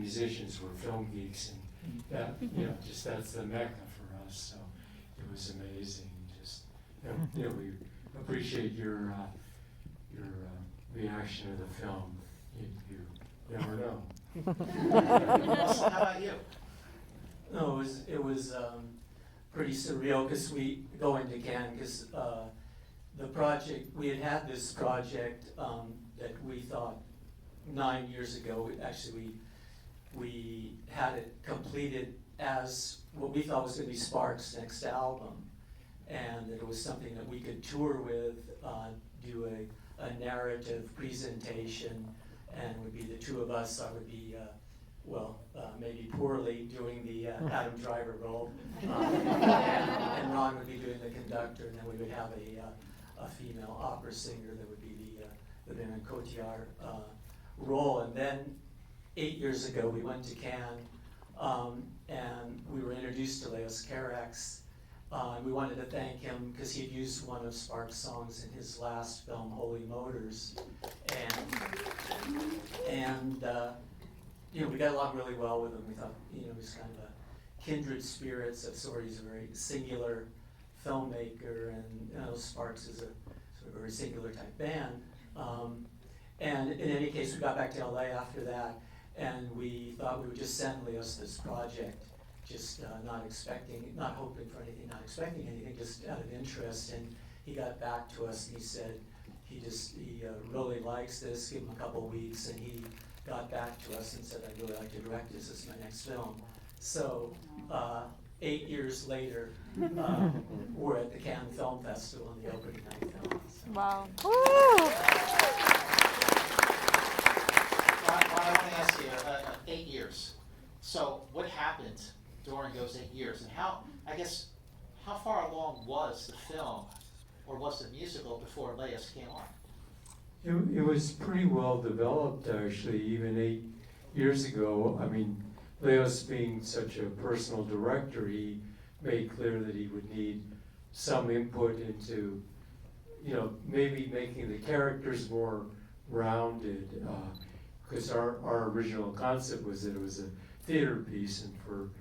musicians were film geeks, and that, you know, just that's the mecca for us. So it was amazing. Just, you know, we appreciate your reaction to the film. You never know. Russell, how about you? No, it was pretty surreal because we go into Cannes because the project, we had this project that we thought 9 years ago. Actually, we had it completed as what we thought was going to be Sparks' next album, and that it was something that we could tour with, do a narrative presentation, and would be the two of us. I would be maybe poorly doing the Adam Driver role, and Ron would be doing the conductor, and then we would have a female opera singer that would be the Vivian Cotillard role. And then 8 years ago we went to Cannes, and we were introduced to Leos Carax. We wanted to thank him because he had used one of Sparks' songs in his last film, Holy Motors, and you know, we got along really well with him. We thought, you know, he was kind of a kindred spirits of sort. He's a very singular filmmaker, and you know, Sparks is a sort of a very singular type band. And in any case, we got back to LA after that, and we thought we would just send Leos this project, just not hoping for anything, not expecting anything, just out of interest. And he got back to us and he said he really likes this. Give him a couple weeks, and he got back to us and said, I'd really like to direct this. This is my next film. So 8 years later, we're at the Cannes Film Festival on the opening night film. So. Wow. Ron, I want to ask you, 8 years. So what happened during those 8 years, and how far along was the film, or was the musical before Leos came on? It was pretty well developed, actually, even 8 years ago. I mean, Leos being such a personal director, he made clear that he would need some input into, you know, maybe making the characters more rounded, because our original concept was that it was a theater piece, and for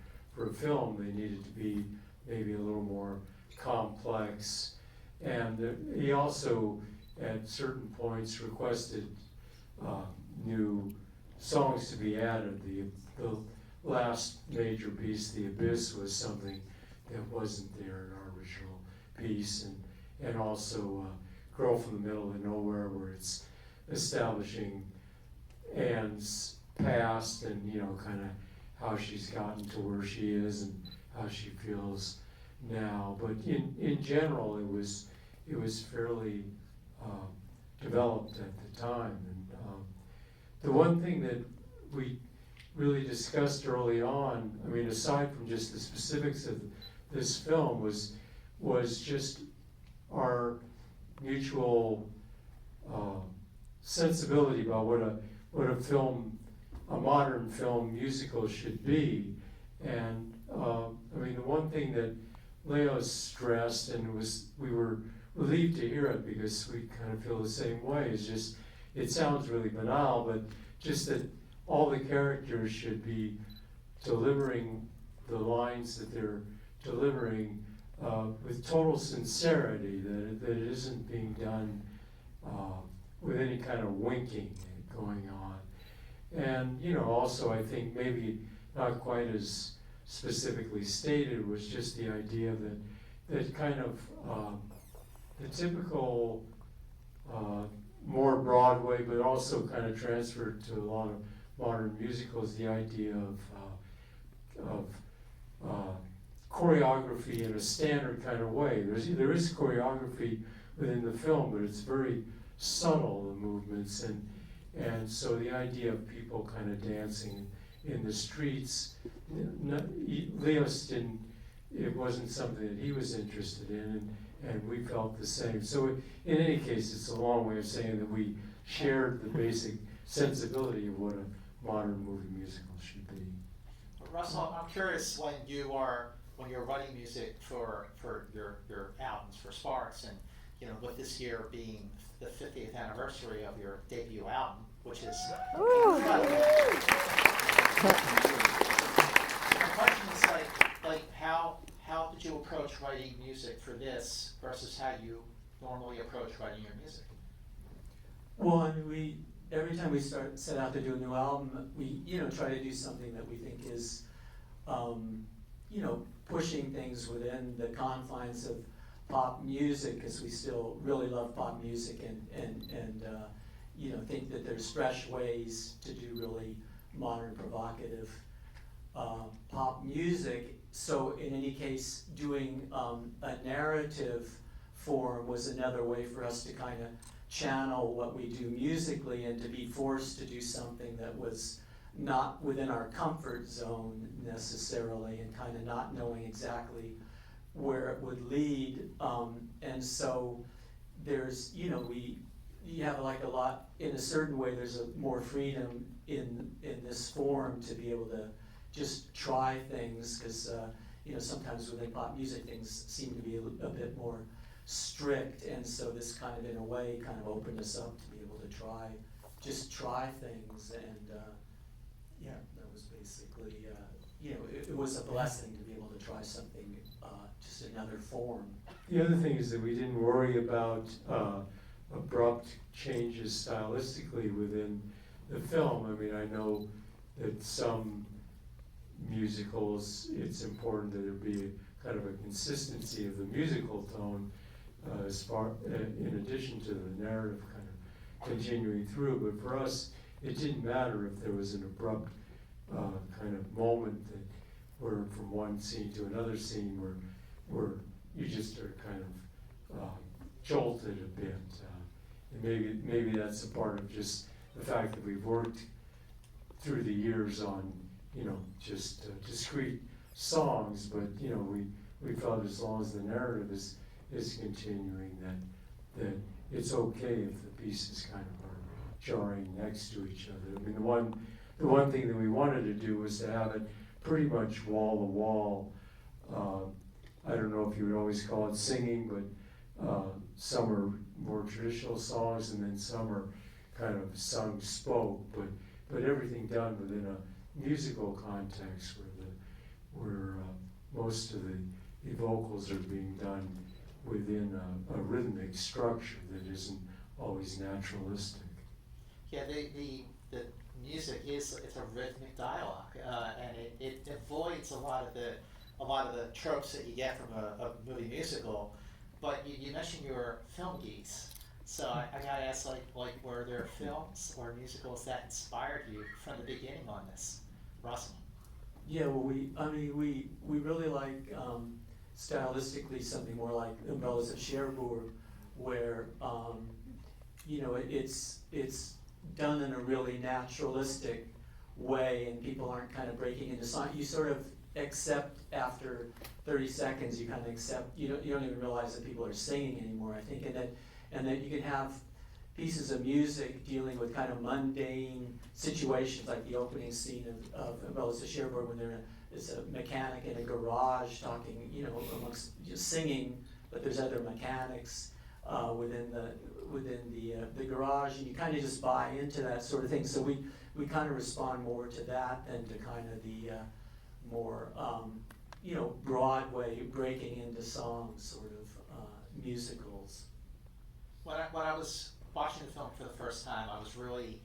a film they needed to be maybe a little more complex. And he also at certain points requested new songs to be added. The last major piece, The Abyss, was something that wasn't there in our original piece, and also Girl from the Middle of Nowhere, where it's establishing Anne's past and, you know, kind of how she's gotten to where she is and how she feels now. But in general, it was fairly developed at the time. And the one thing that we really discussed early on, I mean, aside from just the specifics of this film, was just our mutual sensibility about what a modern film musical should be. And I mean, the one thing that Leos stressed, and we were relieved to hear it because we kind of feel the same way, is just, it sounds really banal, but just that all the characters should be delivering the lines that they're delivering with total sincerity, that it isn't being done with any kind of winking going on. And, you know, also I think maybe not quite as specifically stated was just the idea that kind of the typical more Broadway, but also kind of transferred to a lot of modern musicals, the idea of choreography in a standard kind of way. There is choreography within the film, but it's very subtle, the movements, and so the idea of people kind of dancing in the streets, Leos didn't, it wasn't something that he was interested in, and we felt the same. So in any case, it's a long way of saying that we shared the basic sensibility of what a modern movie musical should be. Russell, I'm curious, when you're writing music for your albums, for Sparks, and you know, with this year being the 50th anniversary of your debut album, which is incredible. My question is like how did you approach writing music for this versus how you normally approach writing your music? Well, I mean, every time we set out to do a new album, we try to do something that we think is pushing things within the confines of pop music, because we still really love pop music and think that there's fresh ways to do really modern, provocative pop music. So in any case, doing a narrative form was another way for us to kind of channel what we do musically and to be forced to do something that was not within our comfort zone necessarily, and kind of not knowing exactly where it would lead. And so there's, you have like a lot, in a certain way, there's more freedom in this form to be able to just try things, because sometimes within pop music things seem to be a bit more strict, and so this kind of, in a way, kind of opened us up to be able to try things, and that was basically, it was a blessing to be able to try something, just another form. The other thing is that we didn't worry about abrupt changes stylistically within the film. I mean, I know that some musicals, it's important that there be kind of a consistency of the musical tone in addition to the narrative kind of continuing through. But for us, it didn't matter if there was an abrupt kind of moment that where from one scene to another scene where you just are kind of jolted a bit. And maybe that's a part of just the fact that we've worked through the years on just discrete songs, but we felt as long as the narrative is continuing that it's okay if the pieces kind of are jarring next to each other. I mean, the one thing that we wanted to do was to have it pretty much wall to wall. I don't know if you would always call it singing, but some are more traditional songs, and then some are kind of sung spoke, but everything done within a musical context where most of the vocals are being done within a rhythmic structure that isn't always naturalistic. Yeah, the music it's a rhythmic dialogue, and it avoids a lot of the tropes that you get from a movie musical. But you mentioned your film geeks, so I gotta ask, like were there films or musicals that inspired you from the beginning on this, Russell? Yeah, well, we really like stylistically something more like Umbrellas of Cherbourg, where it's done in a really naturalistic way, and people aren't kind of breaking into song. You sort of accept after 30 seconds. You kind of accept. You don't even realize that people are singing anymore, I think, and that you can have pieces of music dealing with kind of mundane situations, like the opening scene of Umbrellas of Cherbourg, when there's a mechanic in a garage talking, amongst just singing, but there's other mechanics within the garage, and you kind of just buy into that sort of thing. So we kind of respond more to that than to kind of the more Broadway breaking into songs sort of musicals. When I was watching the film for the first time, I was really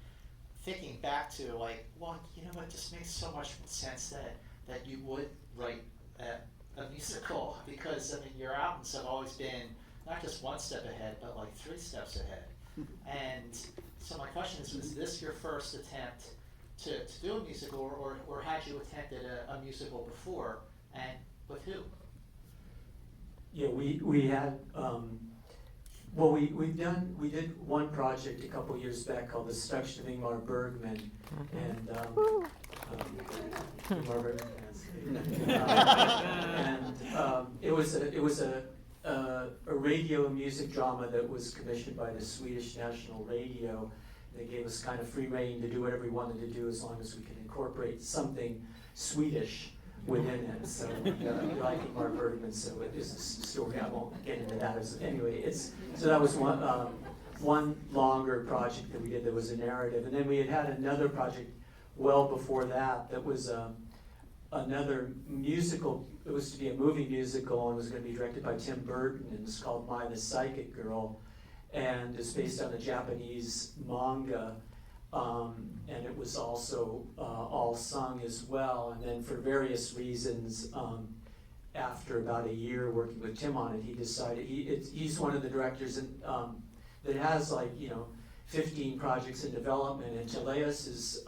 thinking back to it just makes so much sense that you would write a musical, because I mean your albums have always been not just one step ahead, but like 3 steps ahead. And so my question is, was this your first attempt to do a musical, or had you attempted a musical before, and with who? Yeah, we had. Well, we did one project a couple years back called The Seduction of Ingmar Bergman, and Ingmar Bergman, and it was a radio music drama that was commissioned by the Swedish National Radio. They gave us kind of free rein to do whatever we wanted to do, as long as we could incorporate something Swedish within it. So we like Ingmar Bergman, so it is a story. I won't get into that. Anyway, so that was one longer project that we did that was a narrative, and then we had another project well before that, that was another musical. It was to be a movie musical and was going to be directed by Tim Burton, and it's called My the Psychic Girl, and it's based on a Japanese manga, and it was also all sung as well. And then for various reasons, after about a year working with Tim on it, he decided he's one of the directors that has 15 projects in development, and Chaleos is,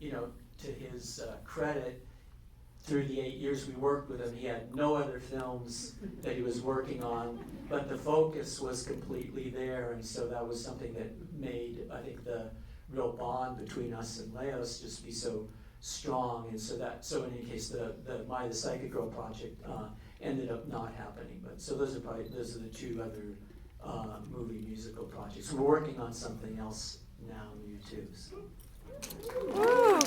to his credit, through the 8 years we worked with him, he had no other films that he was working on, but the focus was completely there, and so that was something that made, I think, the real bond between us and Leos just be so strong. And so in any case, the My the Psychic Girl project ended up not happening. But so those are the two other movie musical projects. We're working on something else now new too. So. Woo.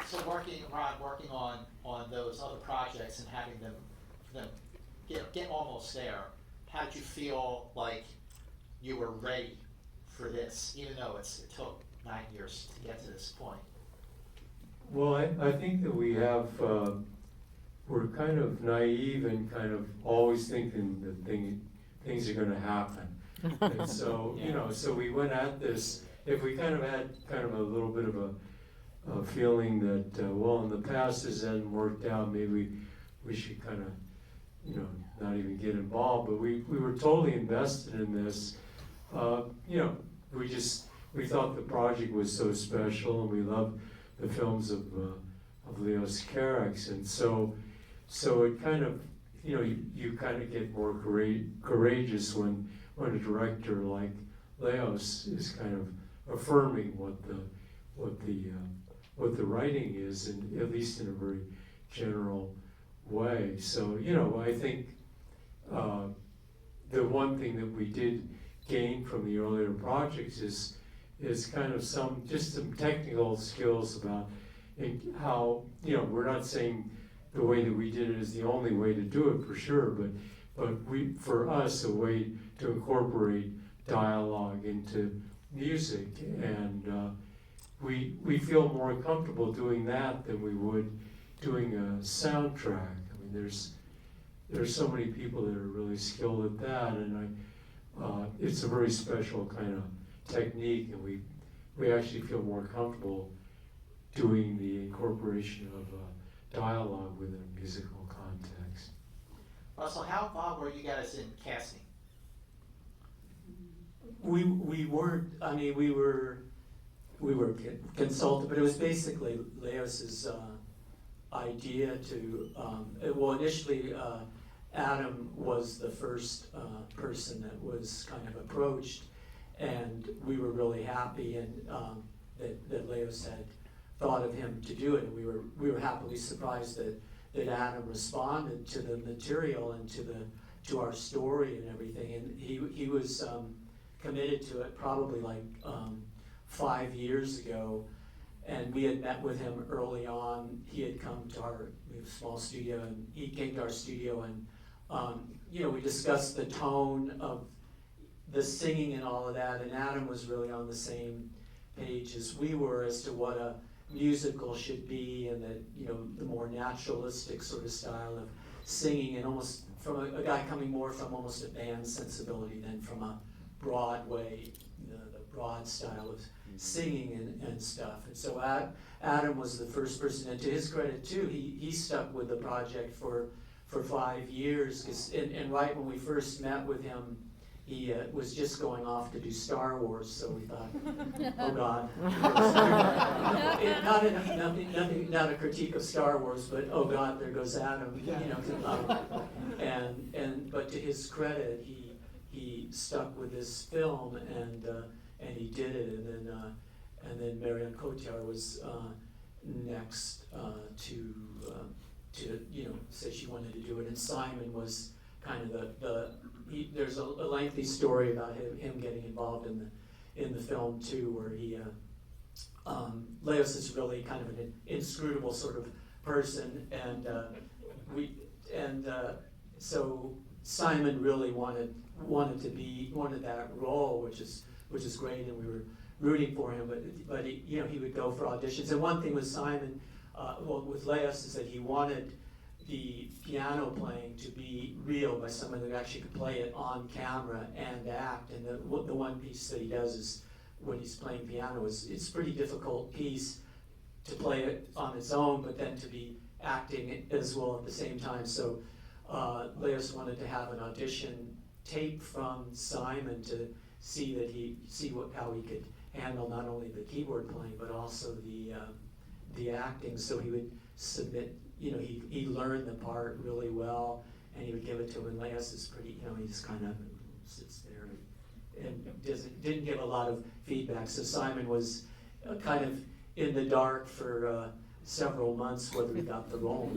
So working on those other projects and having them get almost there, how did you feel like you were ready for this, even though it took 9 years to get to this point? Well, I think that we have, we're kind of naive and kind of always thinking that things are gonna happen. And so, so we went at this, if we kind of had kind of a little bit of a feeling that, well, in the past this hasn't worked out, maybe we should kind of, not even get involved, but we were totally invested in this. We thought the project was so special, and we loved the films of Leos Carax, and so it kind of, you kind of get more courageous when a director like Leos is kind of affirming what the writing is, and at least in a very general way. So I think the one thing that we did gain from the earlier projects is kind of some technical skills about how, we're not saying the way that we did it is the only way to do it for sure, but for us, a way to incorporate dialogue into music, and we feel more comfortable doing that than we would doing a soundtrack. I mean, there's so many people that are really skilled at that, and it's a very special kind of technique, and we actually feel more comfortable doing the incorporation of dialogue within a musical context. Russell, how involved were you guys in casting? We weren't. I mean, we were consulted, but it was basically Leos's idea to. Initially, Adam was the first person that was kind of approached, and we were really happy, and that Leos had thought of him to do it, and we were happily surprised that Adam responded to the material and to our story and everything, and he was committed to it probably 5 years ago, and we had met with him early on. He had come to we have a small studio, and he came to our studio, and we discussed the tone of the singing and all of that, and Adam was really on the same page as we were as to what a musical should be, and that the more naturalistic sort of style of singing, and almost from a guy coming more from almost a band sensibility than from a Broadway, the broad style of singing and stuff. And so Adam was the first person, and to his credit too, he stuck with the project for 5 years, and right when we first met with him, he was just going off to do Star Wars, so we thought, oh God. Not a critique of Star Wars, but oh God, there goes Adam. But to his credit, he stuck with this film, and he did it, and then Marion Cotillard was next to say she wanted to do it, and Simon was kind of there's a lengthy story about him getting involved in the film too, where he Leos is really kind of an inscrutable sort of person, and so Simon really wanted that role, which is great, and we were rooting for him, but he, you know, he would go for auditions. And one thing with Simon, well, with Leos, is that he wanted the piano playing to be real by someone who actually could play it on camera and act. And the one piece that he does is when he's playing piano it's a pretty difficult piece to play it on its own, but then to be acting it as well at the same time. So Leos wanted to have an audition tape from Simon to see how he could handle not only the keyboard playing but also the acting. So he would submit. You know, he learned the part really well, and he would give it to him. And Leos is pretty, you know, he just kind of sits there and didn't give a lot of feedback. So Simon was kind of in the dark for several months whether he got the role.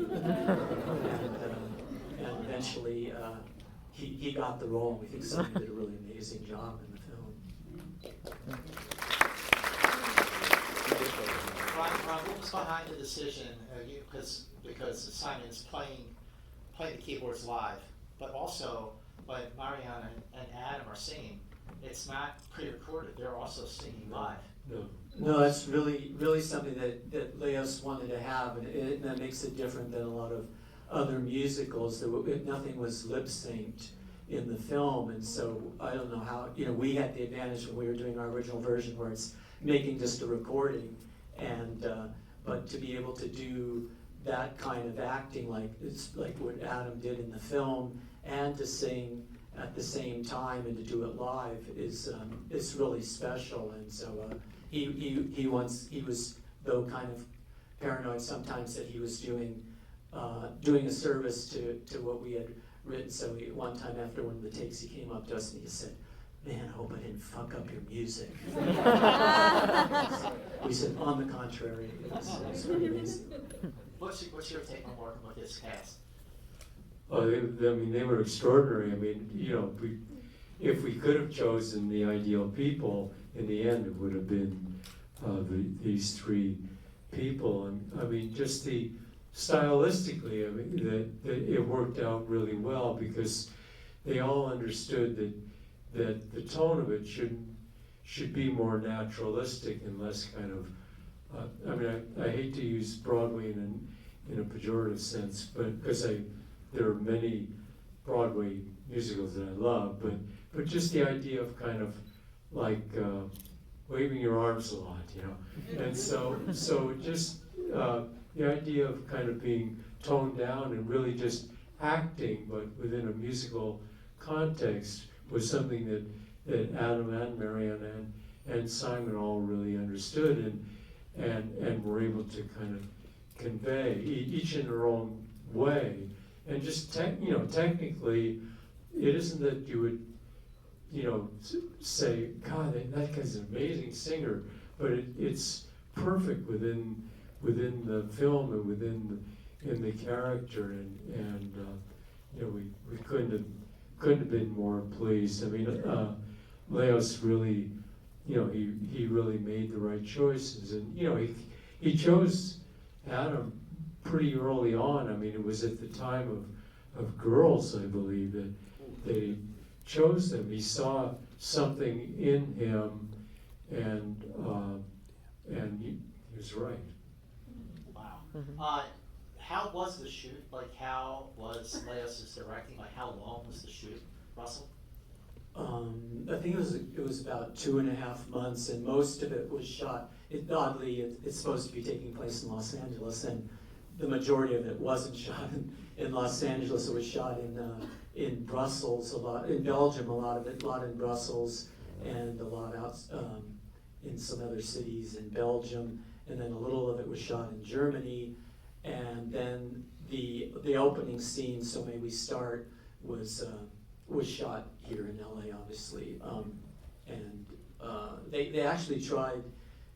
And eventually he got the role. We think Simon did a really amazing job in the film. Ron, what was behind the decision? Because Simon is playing the keyboards live, but also when Mariana and Adam are singing, it's not pre-recorded. They're also singing live. No, that's really something that Leos wanted to have, and that makes it different than a lot of other musicals. Nothing was lip synced in the film, and so I don't know how. You know, we had the advantage when we were doing our original version, where it's making just a recording, and but to be able to do that kind of acting, like what Adam did in the film, and to sing at the same time and to do it live is really special. And so he was, though, kind of paranoid sometimes that he was doing a service to what we had written. So one time after one of the takes, he came up to us and he said, "Man, I hope I didn't fuck up your music." We said, "On the contrary." It's pretty amazing. What's your take on working with this cast? Oh, they were extraordinary. I mean, you know, if we could have chosen the ideal people, in the end, it would have been these three people. And I mean, just stylistically, I mean, that it worked out really well because they all understood that the tone of it should be more naturalistic and less kind of. I mean, I hate to use Broadway in a pejorative sense, but because there are many Broadway musicals that I love, but just the idea of kind of like waving your arms a lot, you know, and so just the idea of kind of being toned down and really just acting, but within a musical context, was something that Adam and Marianne and Simon all really understood and were able to kind of convey, each in their own way. And just technically, it isn't that you would, you know, say, "God, that guy's an amazing singer," but it's perfect within the film and in the character, and you know, we couldn't have been more pleased. I mean, Leos really, you know, he really made the right choices, and you know, he chose Adam pretty early on. I mean, it was at the time of Girls, I believe, that they chose him. He saw something in him, and he was right. Wow. How was the shoot? Like, how was Leos' directing? Like, how long was the shoot, Russell? I think it was about 2.5 months, and most of it was shot. Oddly, it's supposed to be taking place in Los Angeles, and the majority of it wasn't shot in Los Angeles. It was shot in Brussels, a lot in Belgium, a lot in Brussels, and a lot out in some other cities in Belgium, and then a little of it was shot in Germany, and then the opening scene, "So May We Start," was shot here in LA, obviously, and they actually tried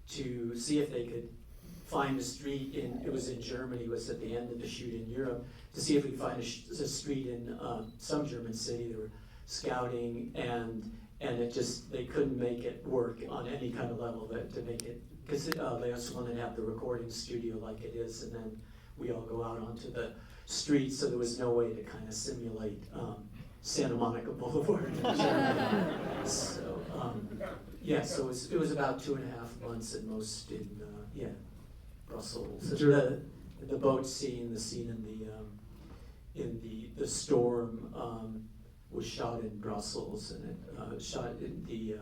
to see if they could find a street it was in Germany, it was at the end of the shoot in Europe, to see if we could find a street in some German city. They were scouting, and they couldn't make it work on any kind of level to make it, because they also wanted to have the recording studio like it is, and then we all go out onto the street, so there was no way to kind of simulate Santa Monica Boulevard in Germany. So Yeah, so it was about 2.5 months at most in, Brussels. And Sure. the boat scene, the scene in the storm, was shot in Brussels, and it, shot in the,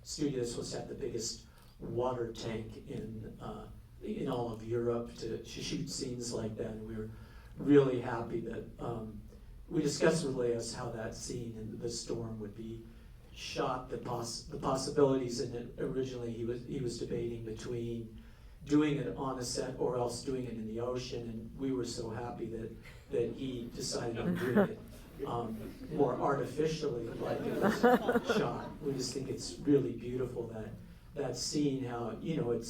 studio that's supposed to have the biggest water tank in all of Europe to shoot scenes like that, and we were really happy that, we discussed with Leos how that scene in the storm would be shot, the possibilities in it. Originally, he was debating between doing it on a set or else doing it in the ocean, and we were so happy that he decided on doing it more artificially, like it was shot. We just think it's really beautiful that scene, how, you know, it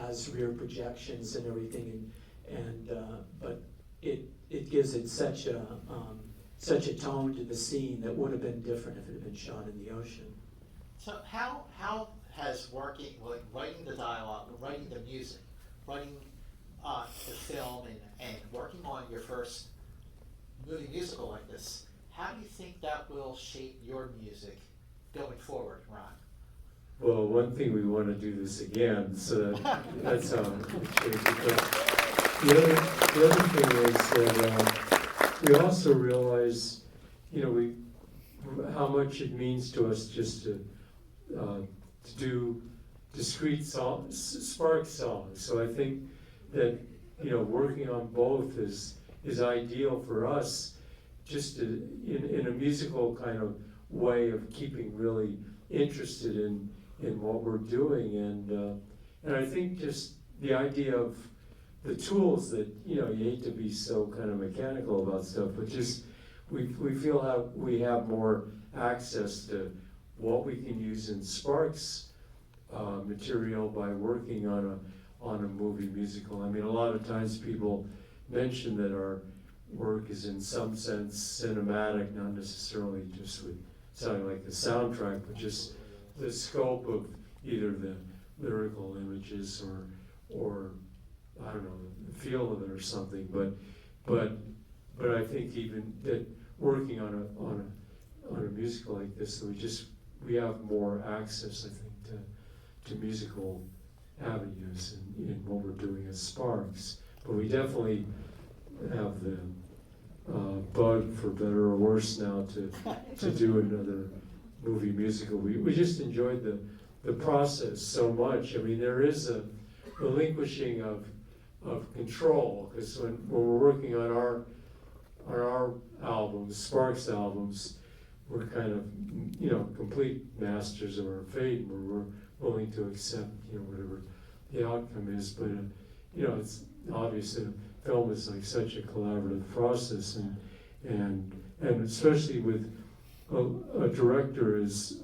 has rear projections and everything, and but it gives it such a tone to the scene that would have been different if it had been shot in the ocean. So how has working, like writing the dialogue, writing the music, writing the film, and working on your first movie musical like this, how do you think that will shape your music going forward, Ron? Well, one thing, we want to do this again, so that's how it shaped it. But the other thing is that we also realize, you know, how much it means to us just to do discrete spark songs. So I think that, you know, working on both is ideal for us, just to, in a musical kind of way of keeping really interested in what we're doing, and I think just the idea of the tools that, you know, you hate to be so kind of mechanical about stuff, but just we feel we have more access to what we can use in Sparks material by working on a movie musical. I mean, a lot of times people mention that our work is in some sense cinematic, not necessarily just with sounding like the soundtrack, but just the scope of either the lyrical images or I don't know, the feel of it or something. But I think even that working on a musical like this, we have more access, I think, to musical avenues in what we're doing as Sparks. But we definitely have the bug, for better or worse, now to do another movie musical. We just enjoyed the process so much. I mean, there is a relinquishing of control, because when we're working on our albums, Sparks albums, we're kind of, you know, complete masters of our fate, where we're willing to accept, you know, whatever the outcome is. But you know, it's obvious that film is like such a collaborative process, and especially with a director as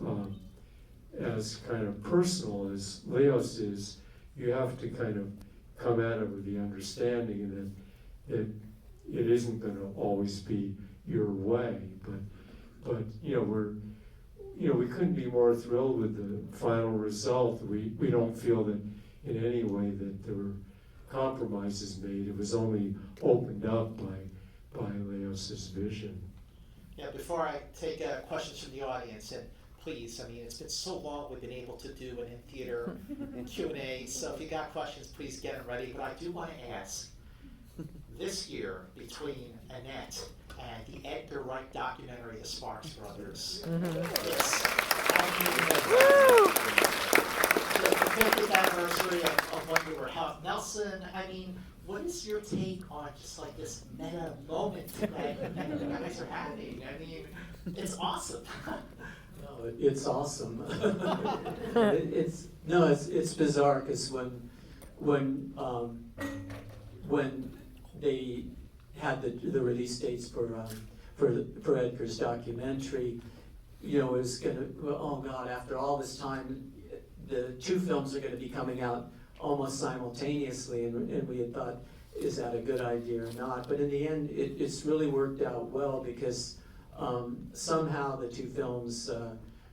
kind of personal as Leos is, you have to kind of come at it with the understanding that it isn't going to always be your way, but you know, we couldn't be more thrilled with the final result. We don't feel that in any way that there were compromises made. It was only opened up by Leos's vision. Yeah, before I take questions from the audience, and please, I mean, it's been so long we've been able to do an in-theater Q&A, so if you got questions, please get them ready. But I do want to ask, this year, between Annette and the Edgar Wright documentary, The Sparks Brothers, it's, the 50th anniversary of when you were Helen Nelson. I mean, what is your take on just like this meta moment that you guys are having? I mean, it's awesome. No, it's awesome. It's bizarre, because when they had the release dates for Edgar's documentary, you know, it was gonna, oh God, after all this time, the two films are gonna be coming out almost simultaneously, and we had thought, is that a good idea or not? But in the end, it's really worked out well, because somehow the two films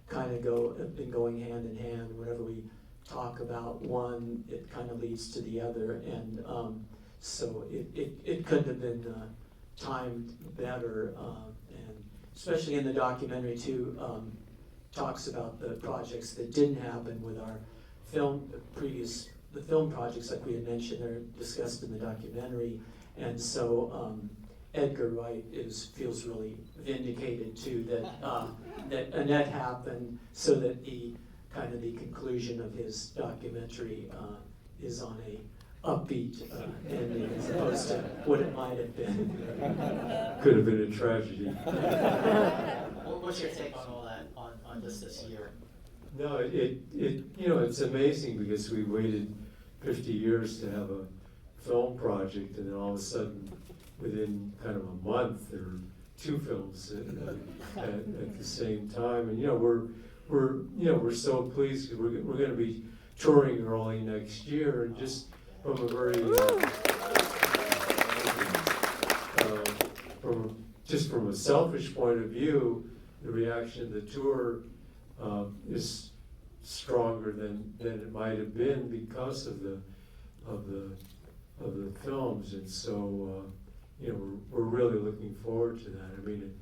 kind of have been going hand in hand. Whenever we talk about one, it kind of leads to the other, and so it couldn't have been timed better, and especially in the documentary too. talks about the projects that didn't happen with our film, the film projects like we had mentioned are discussed in the documentary. And so Edgar Wright feels really vindicated too that Annette happened, so that the conclusion of his documentary is on a upbeat ending as opposed to what it might have been. Could have been a tragedy. What's your take on all that, on this year? No, it's amazing because we waited 50 years to have a film project, and then all of a sudden, within kind of a month, there were 2 films at the same time. And we're so pleased because we're going to be touring early next year, and just from a very from a selfish point of view, the reaction of the tour is stronger than it might have been because of the films, and so we're really looking forward to that. I mean,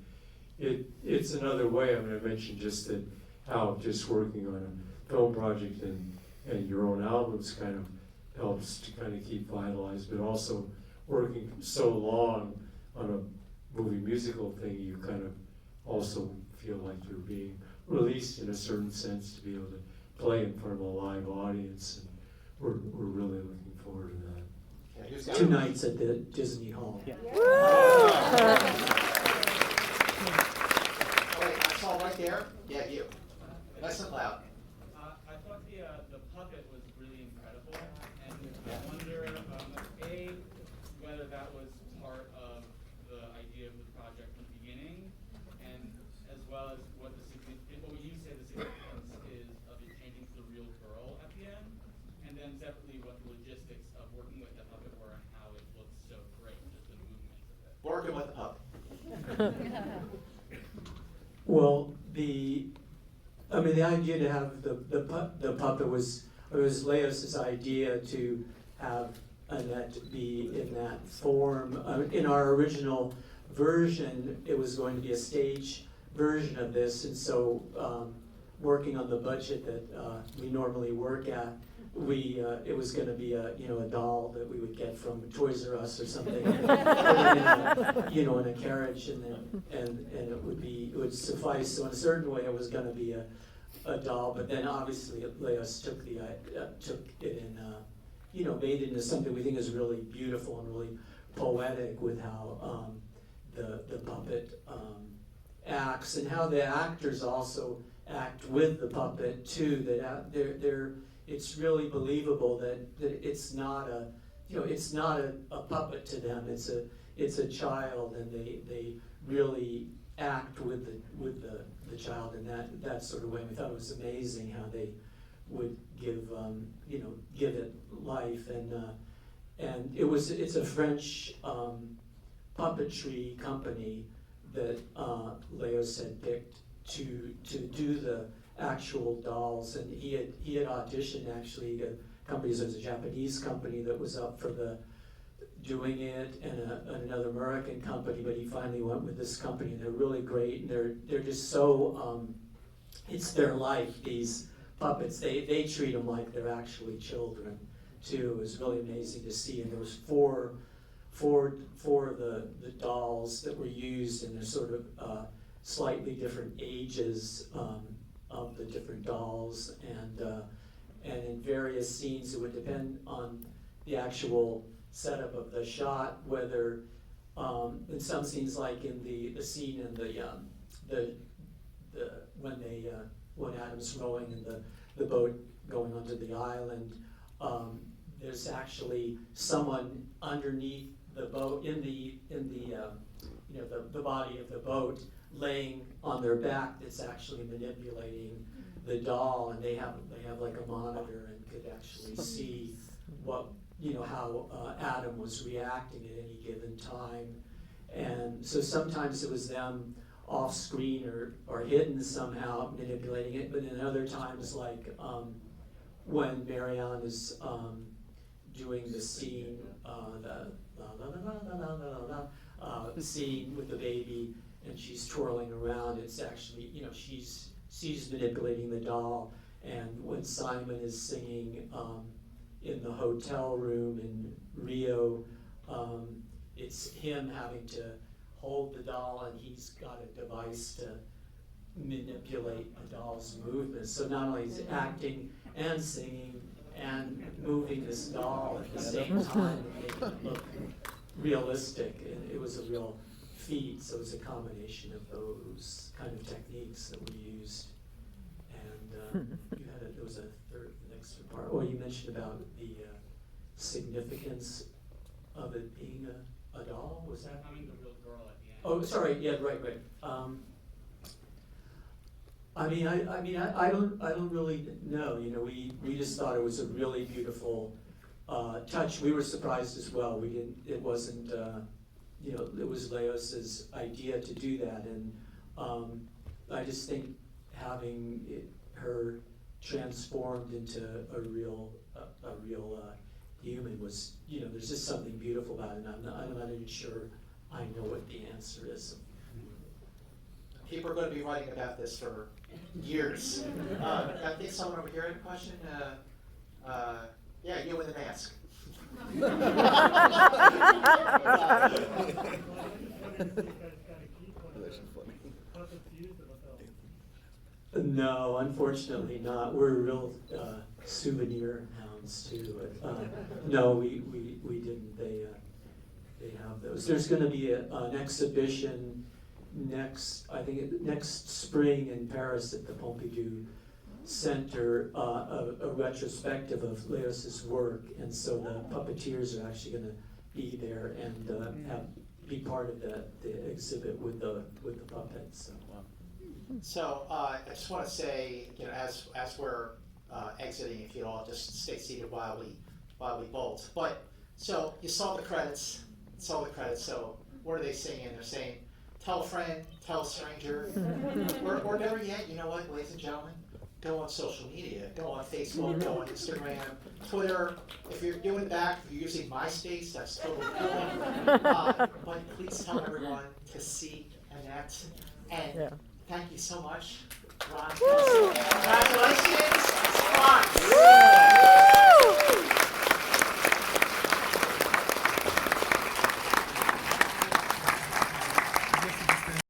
it's another way. I mean, I mentioned just that how just working on a film project and your own albums kind of helps to kind of keep vitalized, but also working so long on a movie musical thing, you kind of also feel like you're being released in a certain sense to be able to play in front of a live audience, and we're really looking forward to that. Okay, who's got 2 it? nights at the Disney Hall. Oh, wait, I saw right there. Yeah, you. Nice and loud. I thought the puppet was really incredible, and I wonder, whether that was part of the idea of the project from the beginning, and as well as what you say the significance is of it changing to the real girl at the end, and then separately what the logistics of working with the puppet were and how it looks so great, just the movements of it. Working with the puppet. Well, the idea to have the puppet was Leos's idea to have Annette be in that form. In our original version, it was going to be a stage version of this, and so working on the budget that we normally work at, it was going to be a doll that we would get from Toys R Us or something, in a carriage, and it would suffice. So in a certain way, it was going to be a doll, but then obviously Leos took it and made it into something we think is really beautiful and really poetic with how the puppet acts, and how the actors also act with the puppet too. That it's really believable that it's not a puppet to them. It's a child, and they really act with the child in that sort of way. We thought it was amazing how they would give it life, and it's a French puppetry company that Leos had picked to do the actual dolls, and he had auditioned actually. Companies, there's a Japanese company that was up for doing it, and another American company, but he finally went with this company, and they're really great, and they're just so it's their life, these puppets. They treat them like they're actually children too. It was really amazing to see, and there was four of the dolls that were used, and they're sort of slightly different ages of the different dolls, and in various scenes it would depend on the actual setup of the shot, whether in some scenes, like in the scene in the when Adam's rowing in the boat going onto the island, there's actually someone underneath the boat in the body of the boat, laying on their back, that's actually manipulating the doll, and they have like a monitor and could actually see how Adam was reacting at any given time. And so sometimes it was them off screen or hidden somehow manipulating it, but in other times, like when Marianne is doing the scene, the scene with the baby, and she's twirling around, it's actually, she's she's manipulating the doll, and when Simon is singing in the hotel room in Rio, it's him having to hold the doll, and he's got a device to manipulate the doll's movements. So not only is he acting and singing and moving this doll at the same time and making it look realistic, and it was a real feat. So it was a combination of those kind of techniques that we used. And there was a third next part. Oh, you mentioned about the significance of it being a doll. Was that? I mean, the real girl at the end. Oh, sorry. Yeah, right. I don't really know. You know, we just thought it was a really beautiful touch. We were surprised as well. It wasn't. It was Leos's idea to do that, and I just think having her transformed into a real human was, there's just something beautiful about it. And I'm not even sure I know what the answer is. People are going to be writing about this for years. I think someone over here had a question. Yeah, you with the mask. No, unfortunately not. We're real souvenir hounds too. But, no, we didn't. They have those. There's going to be an exhibition next spring in Paris at the Pompidou Center, a retrospective of Leos's work, and so the puppeteers are actually going to be there and be part of the exhibit with the puppets. So I just want to say, as we're exiting, if you all just stay seated while we bolt. But so you saw the credits. So what are they saying? They're saying, tell a friend, tell a stranger, or better yet, you know what, ladies and gentlemen, go on social media, go on Facebook, go on Instagram, Twitter. If you're doing that, if you're using MySpace, that's totally cool. But please tell everyone to see Annette. And thank you so much, Ron. Congratulations.